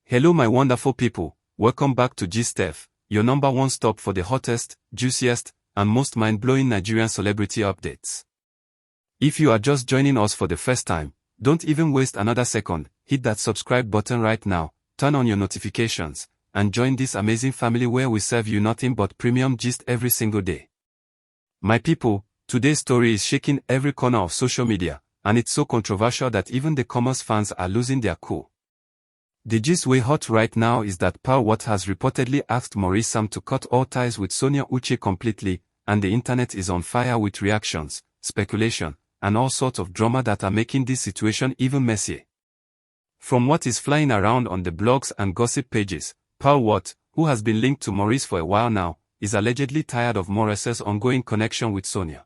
Hello my wonderful people, welcome back to GSTEF, your number one stop for the hottest, juiciest, and most mind-blowing Nigerian celebrity updates. If you are just joining us for the first time, don't even waste another second, hit that subscribe button right now, turn on your notifications, and join this amazing family where we serve you nothing but premium gist every single day. My people, today's story is shaking every corner of social media, and it's so controversial that even the commerce fans are losing their cool. The gist way hot right now is that Paul Watt has reportedly asked Maurice Sam to cut all ties with Sonia completely, and the internet is on fire with reactions, speculation, and all sorts of drama that are making this situation even messier. From what is flying around on the blogs and gossip pages, Paul Watt, who has been linked to Maurice for a while now, is allegedly tired of Maurice's ongoing connection with Sonia.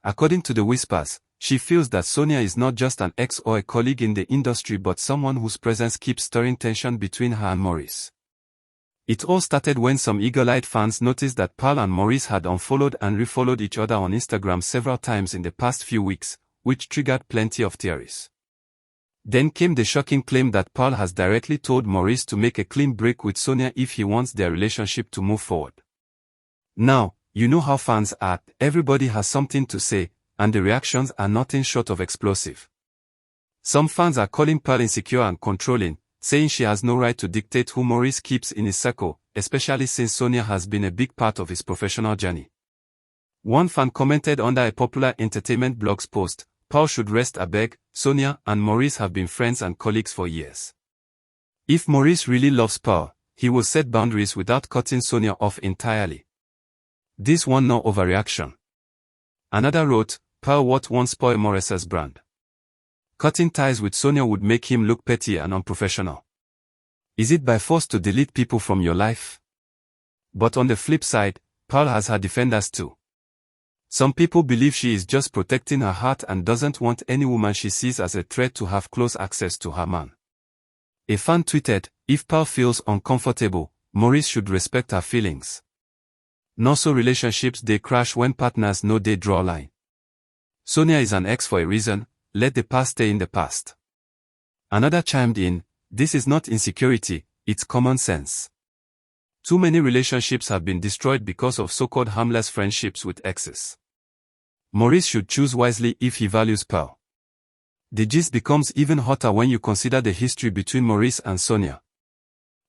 According to the whispers, she feels that Sonia is not just an ex or a colleague in the industry but someone whose presence keeps stirring tension between her and Maurice. It all started when some eagle-eyed fans noticed that Paul and Maurice had unfollowed and refollowed each other on Instagram several times in the past few weeks, which triggered plenty of theories. Then came the shocking claim that Paul has directly told Maurice to make a clean break with Sonia if he wants their relationship to move forward. Now, you know how fans are, everybody has something to say, and the reactions are nothing short of explosive. Some fans are calling Pearl insecure and controlling, saying she has no right to dictate who Maurice keeps in his circle, especially since Sonia has been a big part of his professional journey. One fan commented under a popular entertainment blog's post, "Paul should rest abeg, Sonia and Maurice have been friends and colleagues for years. If Maurice really loves Paul, he will set boundaries without cutting Sonia off entirely. This one no overreaction." Another wrote, "Paul Watt won't spoil Maurice's brand. Cutting ties with Sonia would make him look petty and unprofessional. Is it by force to delete people from your life?" But on the flip side, Paul has her defenders too. Some people believe she is just protecting her heart and doesn't want any woman she sees as a threat to have close access to her man. A fan tweeted, "If Paul feels uncomfortable, Maurice should respect her feelings. No so relationships they crash when partners know they draw a line. Sonia is an ex for a reason, let the past stay in the past." Another chimed in, "This is not insecurity, it's common sense. Too many relationships have been destroyed because of so-called harmless friendships with exes. Maurice should choose wisely if he values Pearl." The gist becomes even hotter when you consider the history between Maurice and Sonia.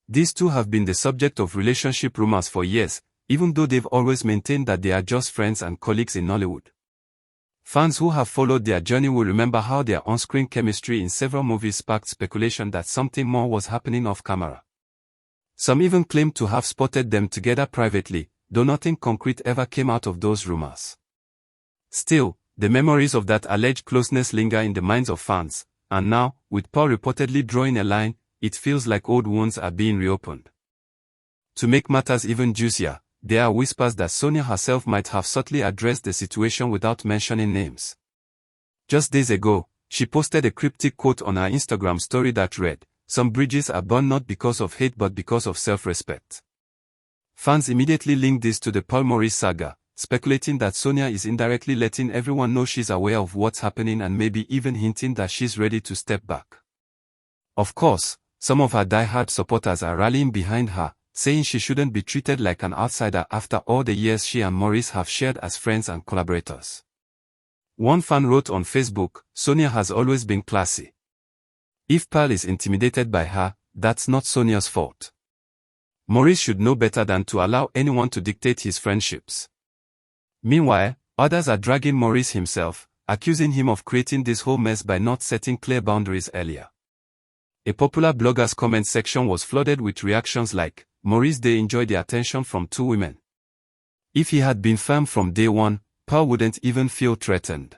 These two have been the subject of relationship rumors for years, even though they've always maintained that they are just friends and colleagues in Nollywood. Fans who have followed their journey will remember how their on-screen chemistry in several movies sparked speculation that something more was happening off-camera. Some even claimed to have spotted them together privately, though nothing concrete ever came out of those rumors. Still, the memories of that alleged closeness linger in the minds of fans, and now, with Paul reportedly drawing a line, it feels like old wounds are being reopened. To make matters even juicier, there are whispers that Sonia herself might have subtly addressed the situation without mentioning names. Just days ago, she posted a cryptic quote on her Instagram story that read, "Some bridges are burned not because of hate but because of self-respect." Fans immediately linked this to the Paul Maurice saga, speculating that Sonia is indirectly letting everyone know she's aware of what's happening and maybe even hinting that she's ready to step back. Of course, some of her die-hard supporters are rallying behind her, saying she shouldn't be treated like an outsider after all the years she and Maurice have shared as friends and collaborators. One fan wrote on Facebook, "Sonia has always been classy. If Pearl is intimidated by her, that's not Sonia's fault. Maurice should know better than to allow anyone to dictate his friendships." Meanwhile, others are dragging Maurice himself, accusing him of creating this whole mess by not setting clear boundaries earlier. A popular blogger's comment section was flooded with reactions like, "Maurice they enjoy the attention from two women. If he had been firm from day one, Paul wouldn't even feel threatened."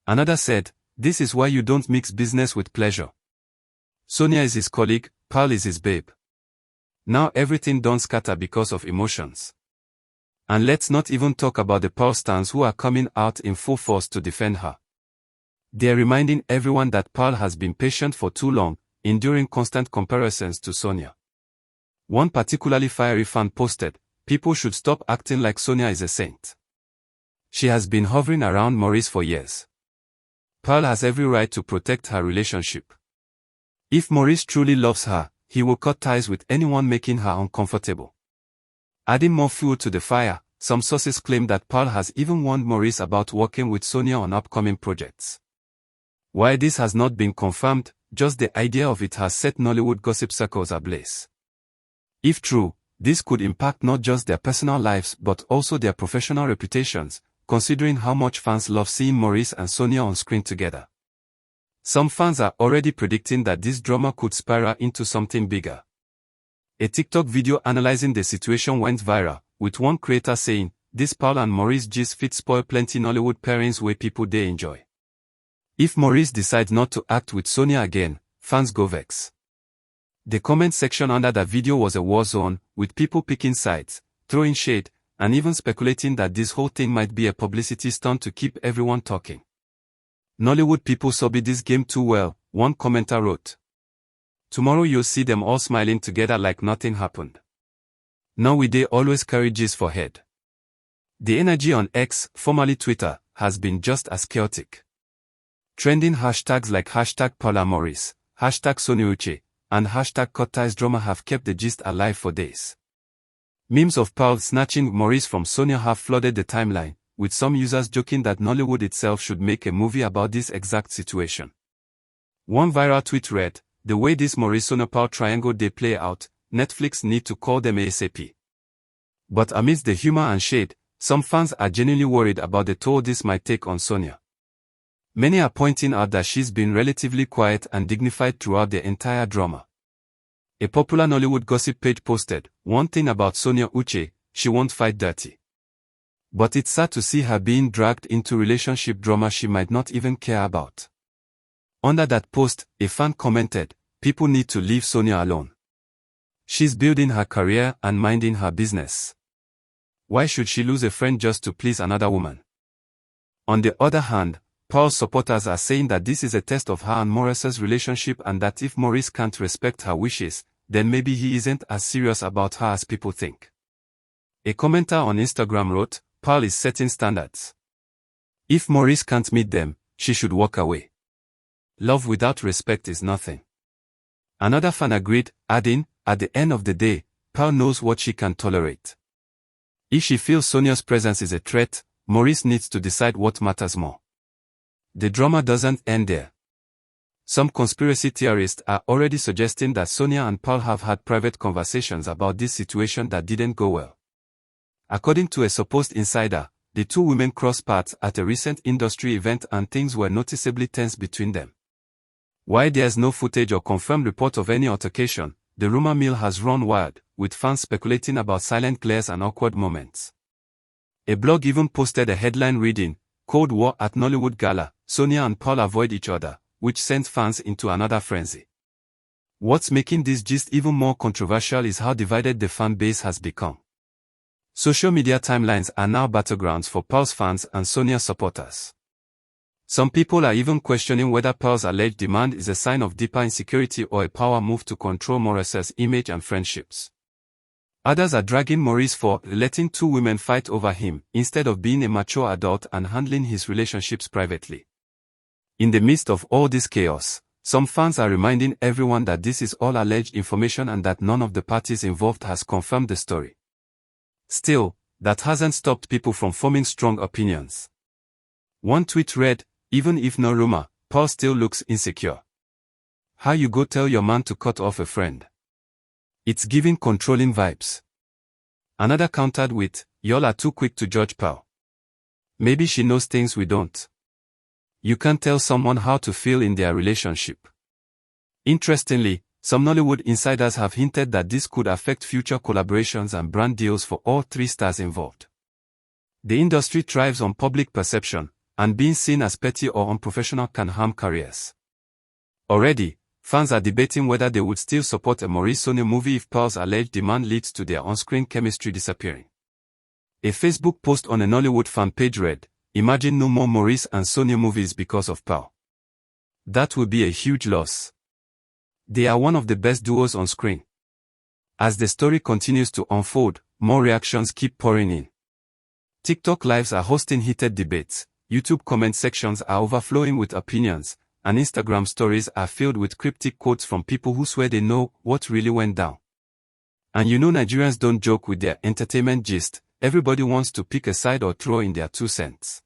Another said, "This is why you don't mix business with pleasure. Sonia is his colleague, Paul is his babe. Now everything done scatter because of emotions." And let's not even talk about the Paul stans who are coming out in full force to defend her. They're reminding everyone that Paul has been patient for too long, enduring constant comparisons to Sonia. One particularly fiery fan posted, "People should stop acting like Sonia is a saint. She has been hovering around Maurice for years. Pearl has every right to protect her relationship. If Maurice truly loves her, he will cut ties with anyone making her uncomfortable. Adding more fuel to the fire, some sources claim that Pearl has even warned Maurice about working with Sonia on upcoming projects. While this has not been confirmed, just the idea of it has set Nollywood gossip circles ablaze. If true, this could impact not just their personal lives but also their professional reputations, considering how much fans love seeing Maurice and Sonia on screen together. Some fans are already predicting that this drama could spiral into something bigger. A TikTok video analyzing the situation went viral, with one creator saying, "This Pearl and Maurice gist fit spoil plenty Nollywood pairings wey people dey enjoy. If Maurice decides not to act with Sonia again, fans go vex." The comment section under that video was a war zone, with people picking sides, throwing shade, and even speculating that this whole thing might be a publicity stunt to keep everyone talking. "Nollywood people sabi this game too well," one commenter wrote. "Tomorrow you'll see them all smiling together like nothing happened. Now we dey always carry gist for head." The energy on X, formerly Twitter, has been just as chaotic. Trending hashtags like #PaulaMaurice, #SoniaUche, and #CutTiesDrama have kept the gist alive for days. Memes of Pearl snatching Maurice from Sonia have flooded the timeline, with some users joking that Nollywood itself should make a movie about this exact situation. One viral tweet read, "The way this Maurice-Sonia Pearl triangle dey play out, Netflix need to call them ASAP." But amidst the humor and shade, some fans are genuinely worried about the toll this might take on Sonia. Many are pointing out that she's been relatively quiet and dignified throughout the entire drama. A popular Nollywood gossip page posted, "One thing about Sonia Uche, she won't fight dirty. But it's sad to see her being dragged into relationship drama she might not even care about." Under that post, a fan commented, "People need to leave Sonia alone. She's building her career and minding her business. Why should she lose a friend just to please another woman?" On the other hand, Pearl's supporters are saying that this is a test of her and Maurice's relationship and that if Maurice can't respect her wishes, then maybe he isn't as serious about her as people think. A commenter on Instagram wrote, "Pearl is setting standards. If Maurice can't meet them, she should walk away. Love without respect is nothing." Another fan agreed, adding, "At the end of the day, Pearl knows what she can tolerate. If she feels Sonia's presence is a threat, Maurice needs to decide what matters more." The drama doesn't end there. Some conspiracy theorists are already suggesting that Sonia and Pearl have had private conversations about this situation that didn't go well. According to a supposed insider, the two women crossed paths at a recent industry event and things were noticeably tense between them. While there's no footage or confirmed report of any altercation, the rumor mill has run wild, with fans speculating about silent glares and awkward moments. A blog even posted a headline reading, "Cold War at Nollywood Gala, Sonia and Pearl avoid each other," which sent fans into another frenzy. What's making this gist even more controversial is how divided the fan base has become. Social media timelines are now battlegrounds for Pearl's fans and Sonia supporters. Some people are even questioning whether Pearl's alleged demand is a sign of deeper insecurity or a power move to control Maurice's image and friendships. Others are dragging Maurice for letting two women fight over him, instead of being a mature adult and handling his relationships privately. In the midst of all this chaos, some fans are reminding everyone that this is all alleged information and that none of the parties involved has confirmed the story. Still, that hasn't stopped people from forming strong opinions. One tweet read, "Even if no rumor, Pearl still looks insecure. How you go tell your man to cut off a friend? It's giving controlling vibes." Another countered with, "Y'all are too quick to judge Pearl. Maybe she knows things we don't. You can't tell someone how to feel in their relationship." Interestingly, some Nollywood insiders have hinted that this could affect future collaborations and brand deals for all three stars involved. The industry thrives on public perception, and being seen as petty or unprofessional can harm careers. Already, fans are debating whether they would still support a Maurice-Sonia movie if Pearl's alleged demand leads to their on-screen chemistry disappearing. A Facebook post on a Nollywood fan page read, "Imagine no more Maurice and Sonia movies because of Pearl. That would be a huge loss. They are one of the best duos on screen." As the story continues to unfold, more reactions keep pouring in. TikTok lives are hosting heated debates, YouTube comment sections are overflowing with opinions, and Instagram stories are filled with cryptic quotes from people who swear they know what really went down. And you know Nigerians don't joke with their entertainment gist, everybody wants to pick a side or throw in their 2 cents.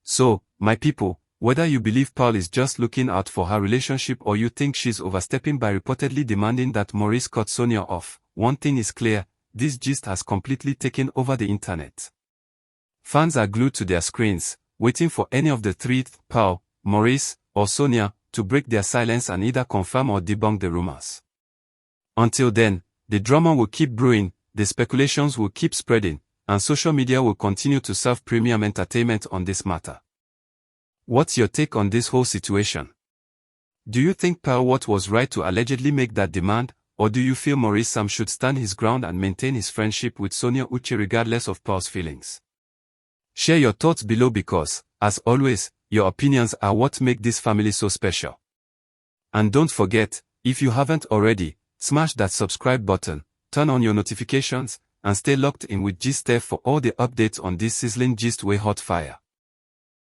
So, my people, whether you believe Pearl is just looking out for her relationship or you think she's overstepping by reportedly demanding that Maurice cut Sonia off, one thing is clear, this gist has completely taken over the internet. Fans are glued to their screens, waiting for any of the three, Pearl, Maurice, or Sonia, to break their silence and either confirm or debunk the rumors. Until then, the drama will keep brewing, the speculations will keep spreading, and social media will continue to serve premium entertainment on this matter. What's your take on this whole situation? Do you think Pearl Watt was right to allegedly make that demand, or do you feel Maurice Sam should stand his ground and maintain his friendship with Sonia Uche regardless of Pearl's feelings? Share your thoughts below because, as always, your opinions are what make this family so special. And don't forget, if you haven't already, smash that subscribe button, turn on your notifications, and stay locked in with GistF for all the updates on this sizzling gist way hot fire.